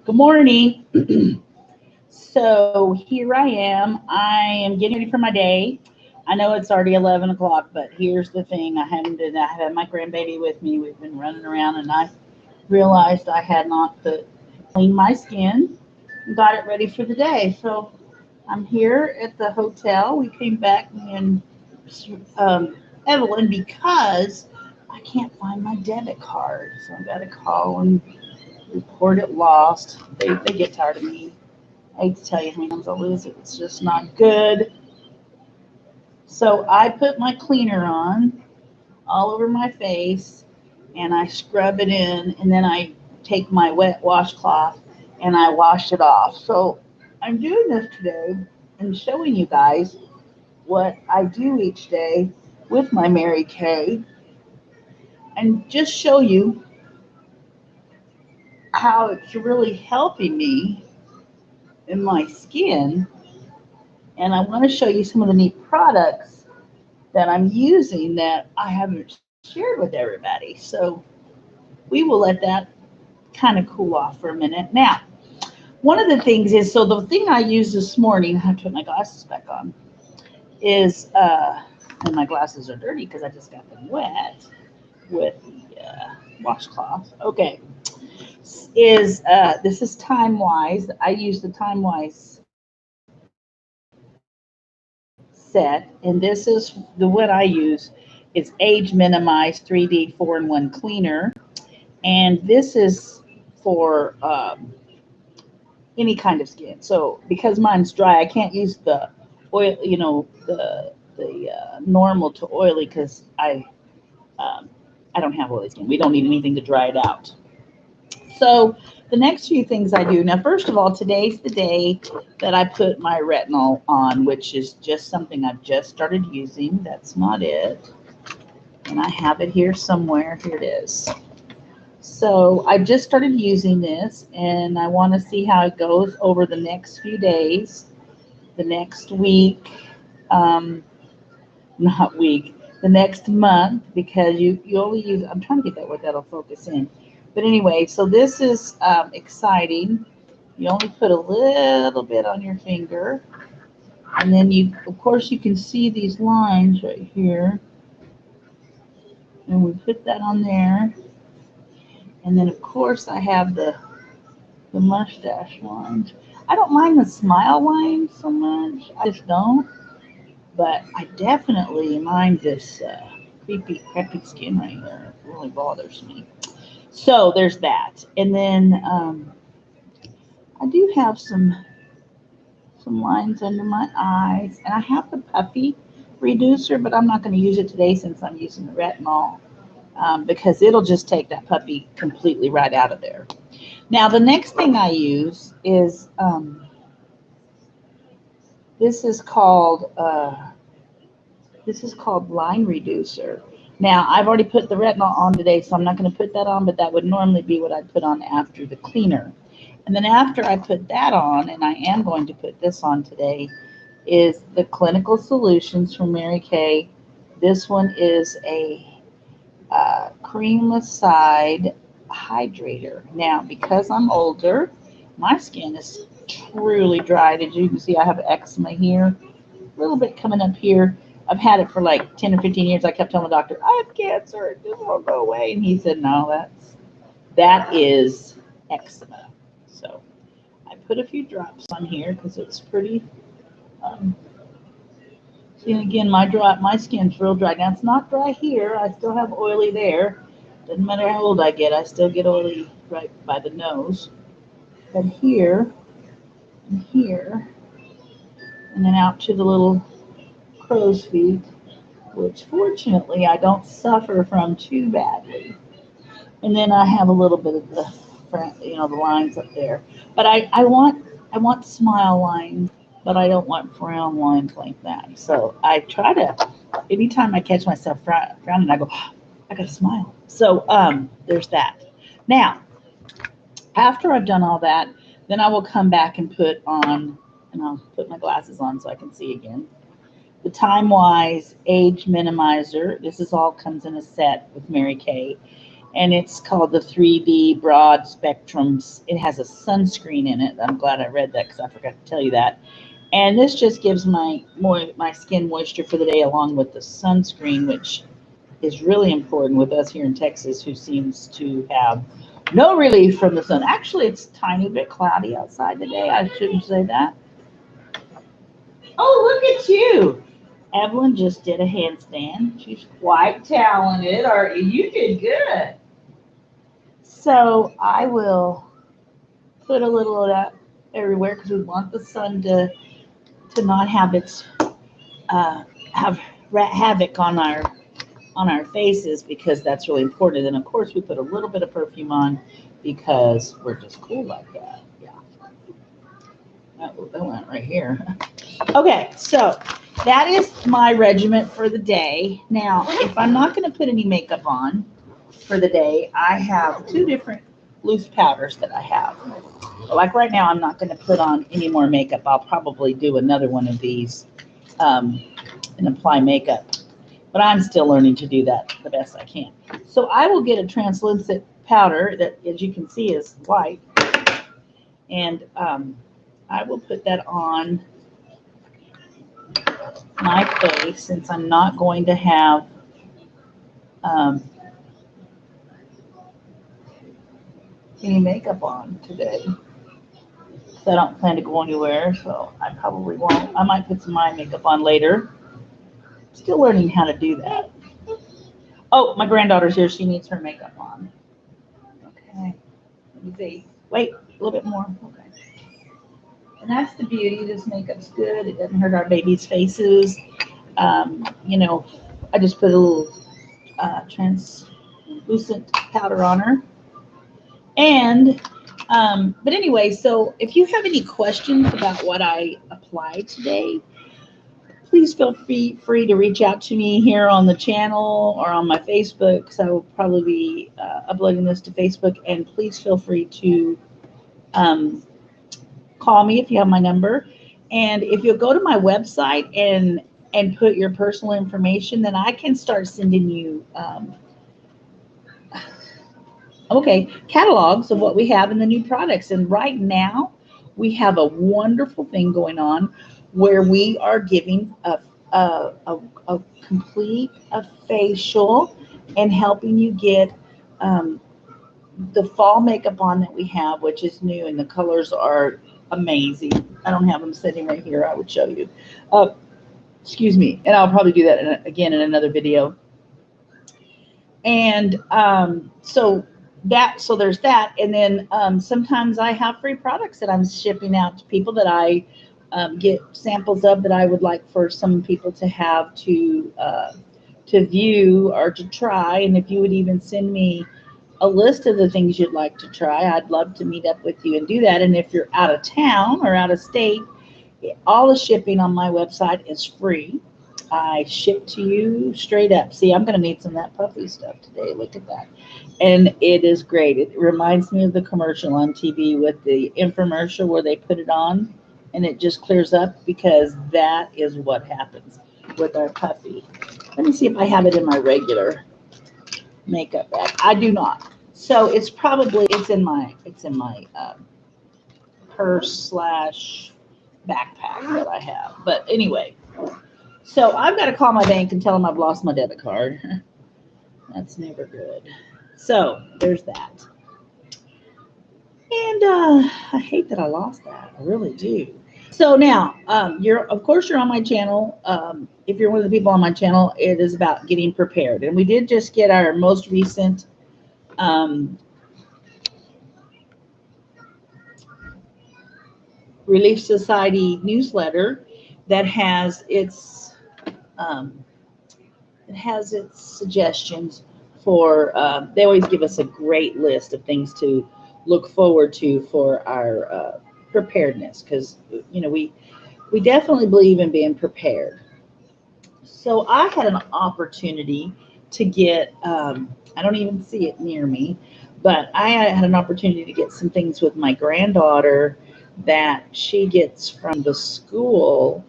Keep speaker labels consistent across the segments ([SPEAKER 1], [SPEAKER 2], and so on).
[SPEAKER 1] Good morning. So here I am. I am getting ready for my day. I know it's already 11 o'clock, but here's the thing. I had my grandbaby with me. We've been running around, and I realized I had not cleaned my skin and got it ready for the day. So I'm here at the hotel. We came back, me and Evelyn, because I can't find my debit card. So I got to call and report it lost. They get tired of me. I hate to tell you how many times I lose it. It's just not good. So I put my cleaner on all over my face and I scrub it in, and then I take my wet washcloth and I wash it off. So I'm doing this today and showing you guys what I do each day with my Mary Kay, and just show you how it's really helping me in my skin. And I want to show you some of the neat products that I'm using that I haven't shared with everybody. So we will let that kind of cool off for a minute. Now, one of the things is, so the thing I used this morning, I have to put my glasses back on, is, and my glasses are dirty because I just got them wet with the washcloth. Okay, this is Time Wise. I use the Time Wise set, and this is the what I use. It's Age Minimize 3D 4-in-1 Cleaner, and this is for any kind of skin. So because mine's dry, I can't use the oil, the normal to oily, because um, I don't have oily skin. We don't need anything to dry it out. So the next few things I do now, first of all, today's the day that I put my retinol on, which is just something I've just started using. That's not it. And I have it here somewhere. Here it is. So I just started using this, and I want to see how it goes over the next few days, the next week, not week, the next month, because you only use, I'm trying to get that word that'll focus in. But anyway, so this is exciting. You only put a little bit on your finger, and then of course, you can see these lines right here, and we put that on there. And then, of course, I have the mustache lines. I don't mind the smile lines so much. I just don't. But I definitely mind this creepy, crappy skin right here. It really bothers me. So there's that. And then I do have some lines under my eyes. And I have the puffy reducer, but I'm not going to use it today since I'm using the retinol, because it'll just take that puppy completely right out of there. Now, the next thing I use is this is called line reducer. Now, I've already put the retinol on today, so I'm not going to put that on, but that would normally be what I'd put on after the cleaner. And then after I put that on, and I am going to put this on today, is the Clinical Solutions from Mary Kay. This one is a creamless side hydrator. Now, because I'm older, my skin is truly dried. As you can see, I have eczema here, a little bit coming up here. I've had it for like 10 or 15 years. I kept telling the doctor, I have cancer, it just won't go away. And he said, no, that is eczema. So I put a few drops on here because it's pretty. Um, See, again, my skin's real dry. Now, it's not dry here. I still have oily there. Doesn't matter how old I get, I still get oily right by the nose. But here, and here, and then out to the little crow's feet, which fortunately I don't suffer from too badly. And then I have a little bit of the lines up there. But I want smile lines, but I don't want frown lines like that. So I try to, anytime I catch myself frowning, I go, I gotta smile. So there's that. Now, after I've done all that, then I will come back and I'll put my glasses on so I can see again. The Time Wise Age Minimizer. This is all comes in a set with Mary Kay. and it's called the 3D Broad Spectrum. It has a sunscreen in it. I'm glad I read that because I forgot to tell you that. And this just gives my skin moisture for the day along with the sunscreen, which is really important with us here in Texas, who seems to have no relief from the sun. Actually, it's a tiny bit cloudy outside today. I shouldn't say that. Oh, look at you. Evelyn just did a handstand. She's quite talented. You did good. So I will put a little of that everywhere because we want the sun to not have its have havoc on our faces, because that's really important. And of course, we put a little bit of perfume on because we're just cool like that. Yeah, that went right here. Okay, so that is my regiment for the day. Now, if I'm not going to put any makeup on for the day, I have 2 different loose powders that I have. Like right now, I'm not going to put on any more makeup. I'll probably do another one of these and apply makeup. But I'm still learning to do that the best I can. So I will get a translucent powder that, as you can see, is white. And I will put that on my face, since I'm not going to have any makeup on today. So I don't plan to go anywhere, so I probably won't. I might put some eye makeup on later. Still learning how to do that. Oh, my granddaughter's here. She needs her makeup on. Okay. Let me see. Wait, a little bit more. Okay. And that's the beauty. This makeup's good. It doesn't hurt our babies' faces. You know, I just put a little translucent powder on her. And, but anyway, so if you have any questions about what I applied today, please feel free to reach out to me here on the channel or on my Facebook, because I will probably be uploading this to Facebook. And please feel free to call me if you have my number. And if you'll go to my website and put your personal information, then I can start sending you catalogs of what we have in the new products. And right now, we have a wonderful thing going on where we are giving a complete facial and helping you get the fall makeup on that we have, which is new, and the colors are amazing. I don't have them sitting right here. I would show you. Excuse me. And I'll probably do that again in another video. And so there's that. And then sometimes I have free products that I'm shipping out to people that I get samples of, that I would like for some people to have to view or to try. And if you would even send me a list of the things you'd like to try, I'd love to meet up with you and do that. And if you're out of town or out of state, all the shipping on my website is free. I ship to you straight up. See, I'm going to need some of that puffy stuff today. Look at that. And it is great. It reminds me of the commercial on TV with the infomercial where they put it on and it just clears up, because that is what happens with our puffy. Let me see if I have it in my regular makeup bag. I do not. So it's in my purse / backpack that I have. But anyway, so I've got to call my bank and tell them I've lost my debit card. That's never good. So there's that. And I hate that I lost that. I really do. So now, of course you're on my channel. If you're one of the people on my channel, it is about getting prepared. And we did just get our most recent Relief Society newsletter that has its suggestions for. They always give us a great list of things to look forward to for our preparedness, because we definitely believe in being prepared. So I had an opportunity to get. I don't even see it near me, but I had an opportunity to get some things with my granddaughter that she gets from the school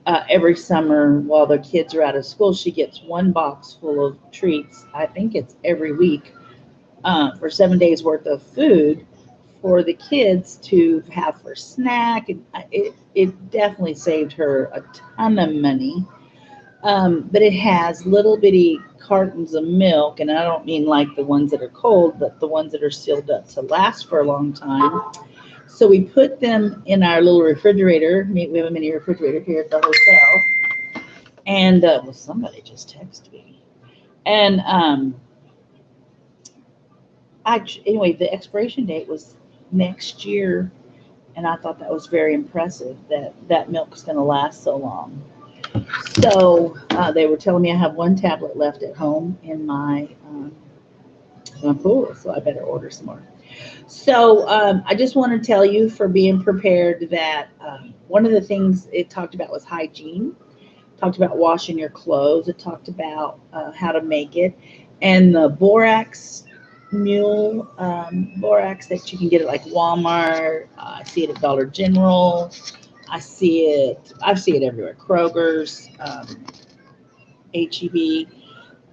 [SPEAKER 1] every summer while the kids are out of school. She gets one box full of treats. I think it's every week for 7 days worth of food for the kids to have for snack. And it definitely saved her a ton of money. But it has little bitty cartons of milk, and I don't mean like the ones that are cold, but the ones that are sealed up to last for a long time. So we put them in our little refrigerator. We have a mini refrigerator here at the hotel. And well, somebody just texted me. And anyway, the expiration date was next year, and I thought that was very impressive that that milk's going to last so long. So they were telling me I have one tablet left at home in my pool, so I better order some more. So I just want to tell you for being prepared that one of the things it talked about was hygiene. Talked about washing your clothes. It talked about how to make it, and the borax mule borax that you can get at like Walmart. I see it at Dollar General. I see it everywhere. Kroger's, HEB.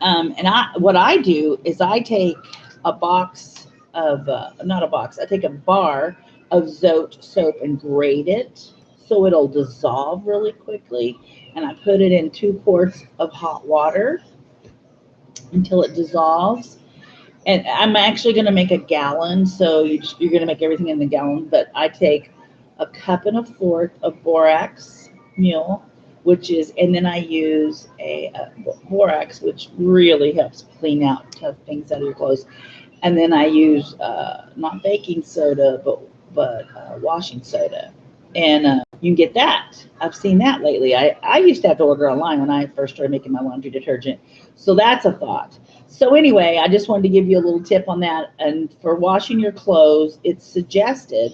[SPEAKER 1] And what I do is I take a box of, not a box, I take a bar of Zote soap and grate it so it'll dissolve really quickly. And I put it in 2 quarts of hot water until it dissolves. And I'm actually going to make a gallon, so you're going to make everything in the gallon. But I take a cup and a fourth of borax mule, and then I use a borax, which really helps clean out tough things out of your clothes. And then I use not baking soda, but washing soda, and you can get that. I've seen that lately. I used to have to order online when I first started making my laundry detergent, so that's a thought. So anyway, I just wanted to give you a little tip on that. And for washing your clothes, it's suggested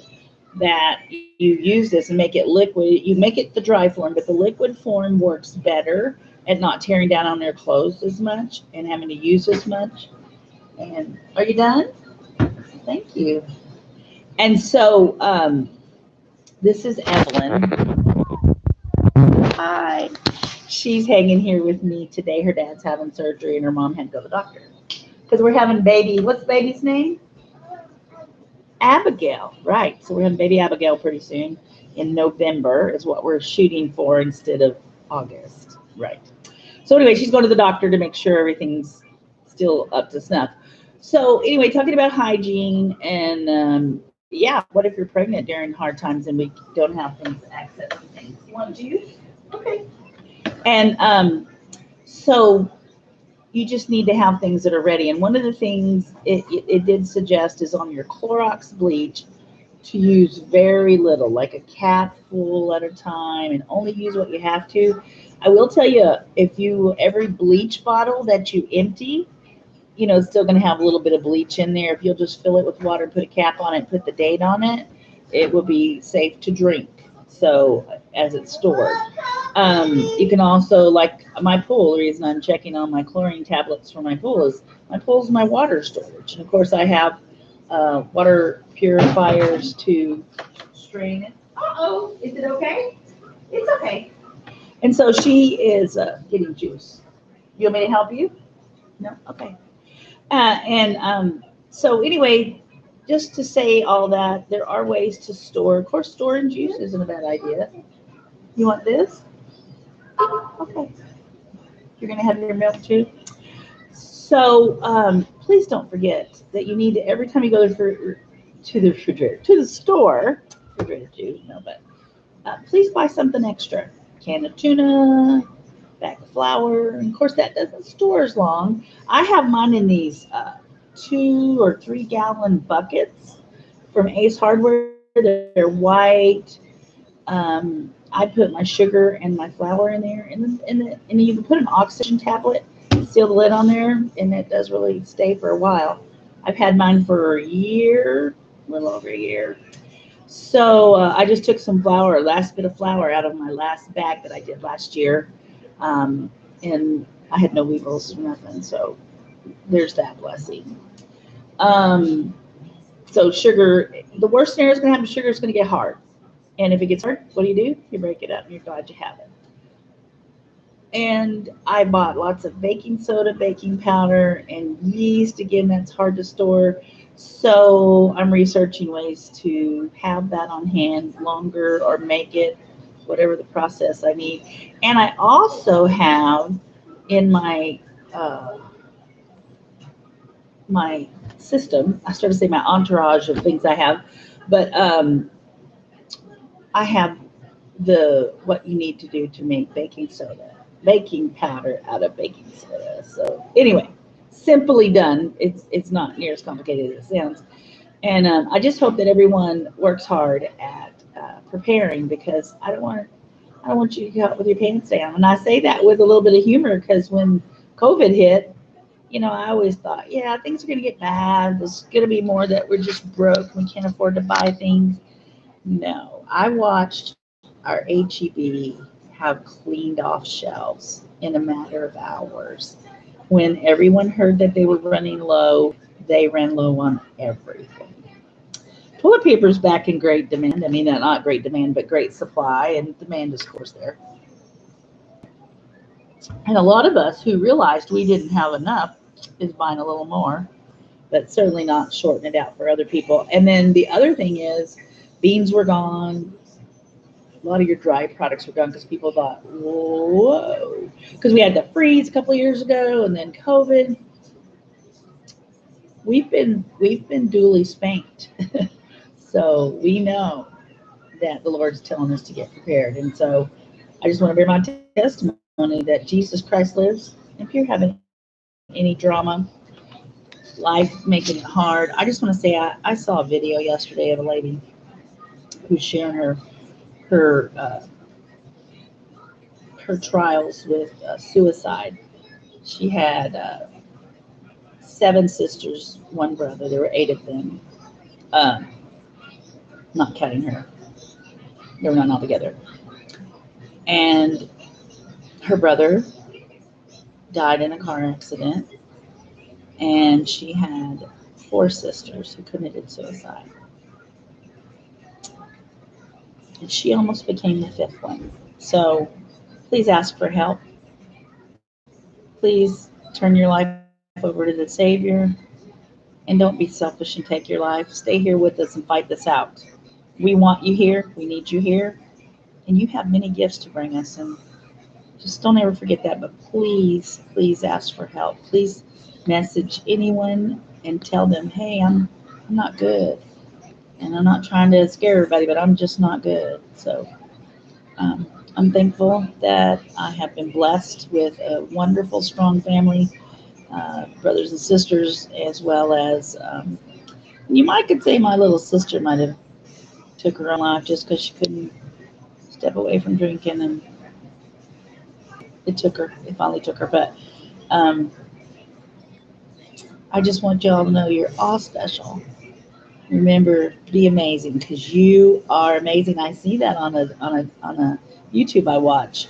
[SPEAKER 1] that you use this and make it liquid. You make it the dry form, but the liquid form works better at not tearing down on their clothes as much and having to use as much. And are you done? Thank you. And so this is Evelyn. Hi. She's hanging here with me today. Her dad's having surgery and her mom had to go to the doctor. Because we're having baby, what's the baby's name? Abigail, right. So we're having baby Abigail pretty soon. In November is what we're shooting for instead of August. Right. So anyway, she's going to the doctor to make sure everything's still up to snuff. So anyway, talking about hygiene and yeah, what if you're pregnant during hard times and we don't have things to access to things? You want juice? Okay. And so you just need to have things that are ready. And one of the things it did suggest is on your Clorox bleach to use very little, like a cap full at a time, and only use what you have to. I will tell you, every bleach bottle that you empty, it's still going to have a little bit of bleach in there. If you'll just fill it with water, put a cap on it, put the date on it, it will be safe to drink. So as it's stored. You can also, like my pool, the reason I'm checking on my chlorine tablets for my pool is my water storage. And of course I have water purifiers to strain it. Uh-oh, is it okay? It's okay. And so she is getting juice. You want me to help you? No? Okay. So anyway, just to say all that, there are ways to store. Of course, storing juice isn't a bad idea. You want this? Okay. You're going to have your milk too? So please don't forget that you need to, every time you go to the refrigerator, to the store, refrigerator too, no, but please buy something extra. Can of tuna, bag of flour, and of course that doesn't store as long. I have mine in these 2 or 3 gallon buckets from Ace Hardware. They're white. I put my sugar and my flour in there, and you can put an oxygen tablet, seal the lid on there, and it does really stay for a while. I've had mine for a year, a little over a year. So I just took some flour, last bit of flour out of my last bag that I did last year, and I had no weevils or nothing, so there's that blessing. So sugar, the worst scenario is going to happen, sugar is going to get hard. And if it gets hard, what do? You break it up and you're glad you have it. And I bought lots of baking soda, baking powder, and yeast. Again, that's hard to store. So I'm researching ways to have that on hand longer or make it whatever the process I need. And I also have in uh, my system, I started to say my entourage of things I have, but I have the what you need to do to make baking soda, baking powder out of baking soda. So anyway, simply done. It's not near as complicated as it sounds. And I just hope that everyone works hard at preparing because I don't want you to go out with your pants down. And I say that with a little bit of humor because when COVID hit, I always thought, yeah, things are going to get bad. There's going to be more that we're just broke. We can't afford to buy things. No, I watched our HEB have cleaned off shelves in a matter of hours. When everyone heard that they were running low, they ran low on everything. Toilet paper is back in great demand. I mean, not great demand, but great supply, and demand is, of course, there. And a lot of us who realized we didn't have enough is buying a little more, but certainly not shorting it out for other people. And then the other thing is, beans were gone. A lot of your dry products were gone because people thought, whoa, because we had the freeze a couple of years ago, and then COVID. We've been duly spanked, so we know that the Lord's telling us to get prepared. And so I just want to bear my testimony that Jesus Christ lives. If you're having any drama, life making it hard, I just want to say I saw a video yesterday of a lady who's sharing her her trials with suicide. She had 7 sisters, 1 brother. There were 8 of them, um, not counting her. They were not all together. And her brother died in a car accident, and she had 4 sisters who committed suicide. And she almost became the 5th one. So please ask for help. Please turn your life over to the Savior, and don't be selfish and take your life. Stay here with us and fight this out. We want you here. We need you here. And you have many gifts to bring us. And just don't ever forget that. But please, please ask for help. Please message anyone and tell them, hey, I'm not good. And I'm not trying to scare everybody, but I'm just not good. So I'm thankful that I have been blessed with a wonderful, strong family, brothers and sisters, as well as you might could say my little sister might have took her own life just because she couldn't step away from drinking, and it finally took her. But um, I just want y'all to know you're all special. Remember, be amazing because you are amazing. I see that on a YouTube I watch.